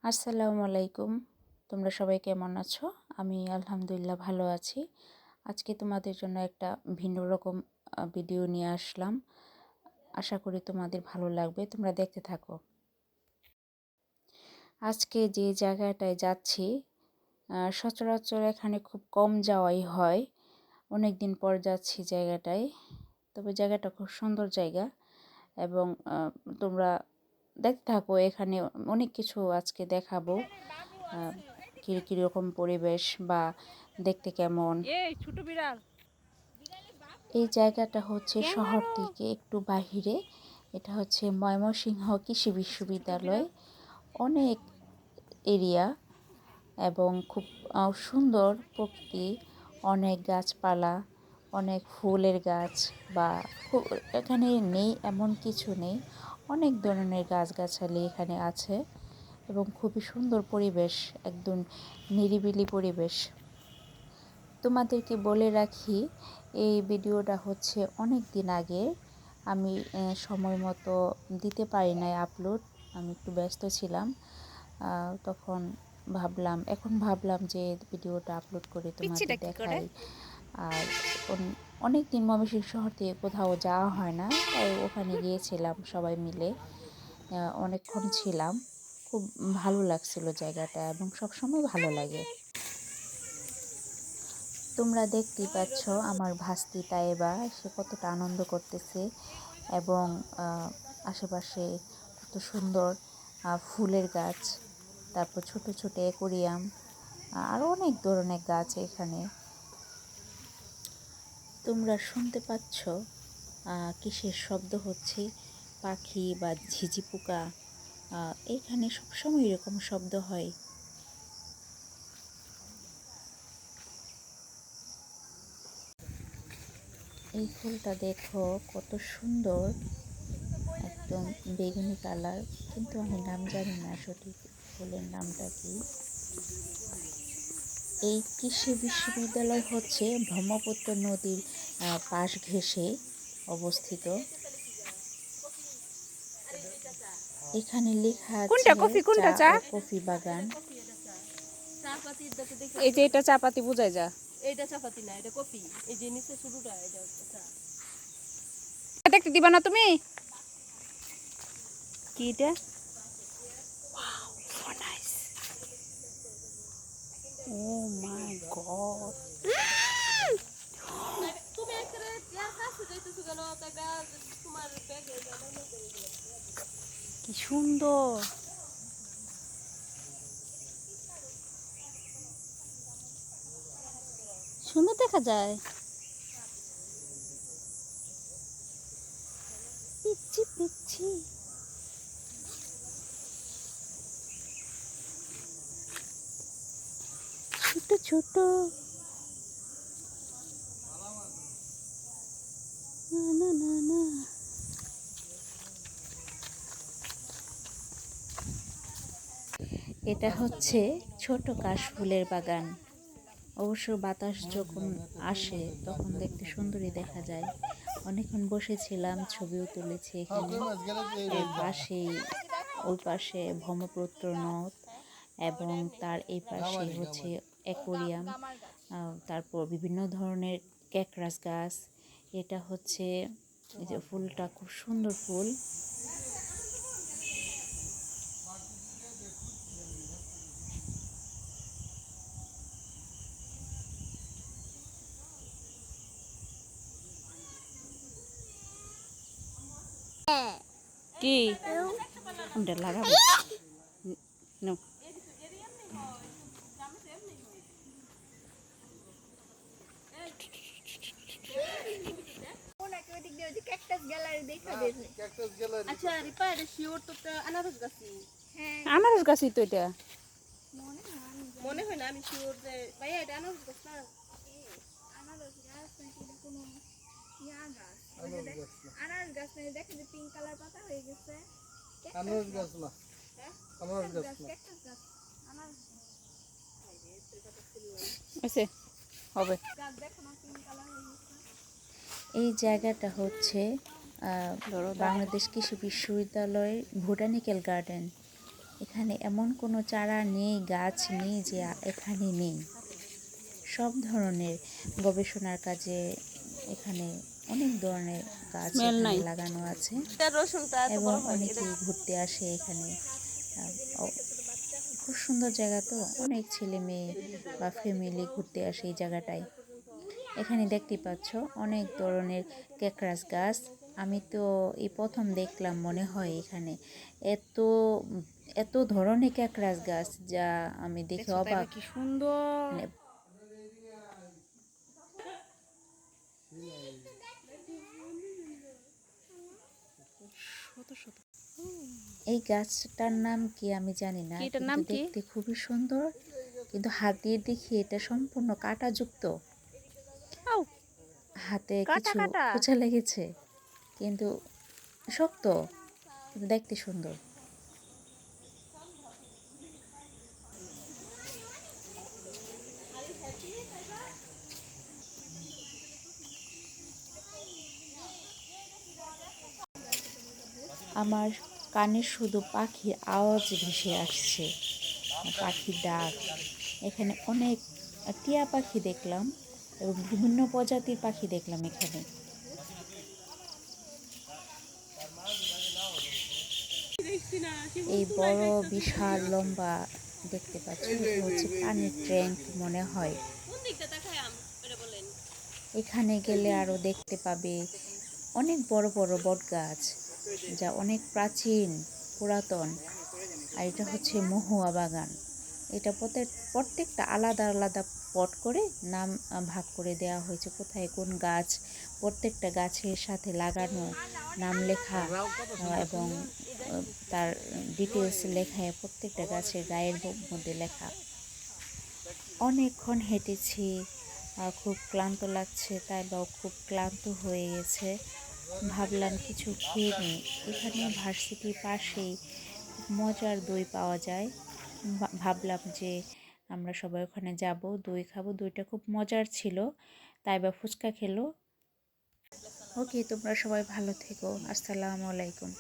আসসালামু আলাইকুম। তোমরা সবাই কেমন আছো? আমি আলহামদুলিল্লাহ ভালো আছি। আজকে তোমাদের জন্য একটা ভিন্ন রকম ভিডিও নিয়ে আসলাম। আশা করি তোমাদের ভালো লাগবে। তোমরা দেখতে থাকো। আজকে যে জায়গাটায় যাচ্ছি, সচরাচর এখানে খুব কম যাওয়াই হয়। অনেক দিন পর যাচ্ছি জায়গাটায়। তবে জায়গাটা খুব সুন্দর জায়গা এবং তোমরা দেখতে থাকো। এখানে অনেক কিছু আজকে দেখাবো। কীরকম পরিবেশ বা দেখতে কেমন। এই জায়গাটা হচ্ছে শহর থেকে একটু বাহিরে। এটা হচ্ছে ময়মনসিংহ কৃষি বিশ্ববিদ্যালয়। অনেক এরিয়া এবং খুব সুন্দর প্রকৃতি, অনেক গাছপালা, অনেক ফুলের গাছ বা এখানে নেই এমন কিছু নেই। অনেক ধরনের গাছগাছালি এখানে আছে এবং খুবই সুন্দর পরিবেশ, একদম নিরিবিলি পরিবেশ। তোমাদেরকে বলে রাখি, এই ভিডিওটা হচ্ছে অনেক দিন আগে। আমি সময় মতো দিতে পারি নাই আপলোড, আমি একটু ব্যস্ত ছিলাম। তখন এখন ভাবলাম যে ভিডিওটা আপলোড করে তোমাদের দেখাই। আর অনেক দিন ময়মনসিংহ শহর থেকে কোথাও যাওয়া হয় না, তাই ওখানে গিয়েছিলাম সবাই মিলে। অনেকক্ষণ ছিলাম, খুব ভালো লাগছিল জায়গাটা এবং সবসময় ভালো লাগে। তোমরা দেখতেই পাচ্ছ আমার ভাস্তি তাইবা, সে কতটা আনন্দ করতেছে এবং আশেপাশে কত সুন্দর ফুলের গাছ, তারপর ছোট ছোট অ্যাকোরিয়াম, আরও অনেক ধরনের গাছ এখানে। তোমরা শুনতে পাচ্ছ কিসের শব্দ হচ্ছে? পাখি বা ঝিঝি পোকা। এখানে সবসময় এরকম শব্দ হয়। এই ফুলটা দেখো কত সুন্দর, একদম বেগুনি কালার, কিন্তু আমি নাম জানি না সঠিক ফুলের নামটা কি। এই কৃষি বিশ্ববিদ্যালয় হচ্ছে ব্রহ্মপুত্র নদীর পাশ ঘেঁষে অবস্থিত। এখানে লেখা আছে চা ও কফি বাগান। এই যে এটা চাপাতি বুঝাই যা, এটা চাপাতি না, এটা কফি। এই যে নিচে শুরুটা, এটা চা। দেখতে দিবা না তুমি? কি এটা? Wow, so nice. Oh my God. তুমি একটা কাছে যাইতেছো কেন? তাইবা তোমার ব্যাগে কি সুন্দর। সুন্দর দেখা যায়। পিচ্ছি পিচ্ছি ছোট ছোট, না না না না। এটা হচ্ছে ছোট কাশফুলের বাগান। অবশ্য বাতাস যখন আসে তখন দেখতে সুন্দরই দেখা যায়। অনেকক্ষণ বসেছিলাম, ছবিও তুলেছি এখানে। এর পাশেই, ওই পাশে ব্রহ্মপুত্র নদ এবং তার এই পাশে হচ্ছে অ্যাকোরিয়াম, তারপর বিভিন্ন ধরনের ক্যাকটাস গাছ। এটা হচ্ছে এই যে ফুলটা, খুব সুন্দর ফুল। কি আমরা লাগাবো? নো, আচ্ছা রিপা, এটা শিওর তো আনারস গাছই। আনারস গাছই তো এটা। মনে হয় না, আমি শিওর যে ভাইয়া এটা আনারস গাছ না। আনারস গাছ নাকি কোনো ইয়া গাছ? আনারস গাছ নাকি দেখেন যে পিঙ্ক কালার পাতা হয়ে গেছে। আনারস গাছ না, আনারস গাছ না। ক্যাকটাস গাছ, আনারস আছে হবে। গাছ দেখো না, পিঙ্ক কালার হয়ে গেছে। এই জায়গাটা হচ্ছে বাংলাদেশ কৃষি বিশ্ববিদ্যালয়ের বোটানিক্যাল গার্ডেন। এখানে এমন কোনো চারা নেই, গাছ নেই যে এখানে নেই। সব ধরনের গবেষণার কাজে এখানে অনেক ধরনের গাছ স্মেল এখানে নাই লাগানো আছে এটা রসুনটা এত এবং বড় হয় এটা অনেকেই ঘুরতে আসে এখানে। খুব সুন্দর জায়গা, তো অনেক ছেলে মেয়ে বা ফ্যামিলি ঘুরতে আসে এই জায়গাটায়। এখানে দেখতে পাচ্ছ অনেক ধরনের ক্যাকড়াস গাছ। আমি তো এই প্রথম দেখলাম মনে হয় এখানে এত এত ধরনের ক্যাকড়াস গাছ, যা আমি দেখে অবাক। কি সুন্দর। মানে শত শত এই গাছটার নাম কি আমি জানি না, কি এটার কিন্তু নাম কি? দেখতে খুবই সুন্দর। কিন্তু হাত দিয়ে দেখি এটা সম্পূর্ণ কাঁটাযুক্ত, আউ হাতে কাটা কিছু কাটা খোঁচা লেগেছে, কিন্তু শক্ত, কিন্তু দেখতে সুন্দর। আমার কানে শুধু পাখির আওয়াজ ভেসে আসছে, পাখির ডাক। এখানে অনেক টিয়া পাখি দেখলাম এবং বিভিন্ন প্রজাতির পাখি দেখলাম এখানে। এই বড় বিশাল লম্বা দেখতে পাচ্ছি, এটা হচ্ছে পানির ট্যাঙ্ক মনে হয়। কোন দিকটা তাকায় এটা বলেন। এখানে গেলে আরও দেখতে পাবে অনেক বড় বড় বট গাছ, যা অনেক প্রাচীন পুরাতন। আর এটা হচ্ছে মহুয়া বাগান। এটা প্রত্যেকটা আলাদা আলাদা পট করে নাম ভাগ করে দেওয়া হয়েছে, কোথায় কোন গাছ, প্রত্যেকটা গাছের সাথে লাগানো, নাম লেখা এবং তার ডিটেলস লেখা, প্রত্যেকটা গাছের গায়ের মধ্যে লেখা। অনেকক্ষণ হেঁটেছি, খুব ক্লান্ত লাগছে, তাই বা খুব ক্লান্ত হয়ে গেছে। ভাবলাম কিছু খেয়ে নিই। এখানে ভার্সিটির পাশেই খুব মজার দই পাওয়া যায়। ভাবলাম যে আমরা সবাই ওখানে যাব, দই খাবো। দইটা খুব মজার ছিল, তাই বা ফুচকা খেলো। ওকে, তোমরা সবাই ভালো থেকো। আসসালামু আলাইকুম।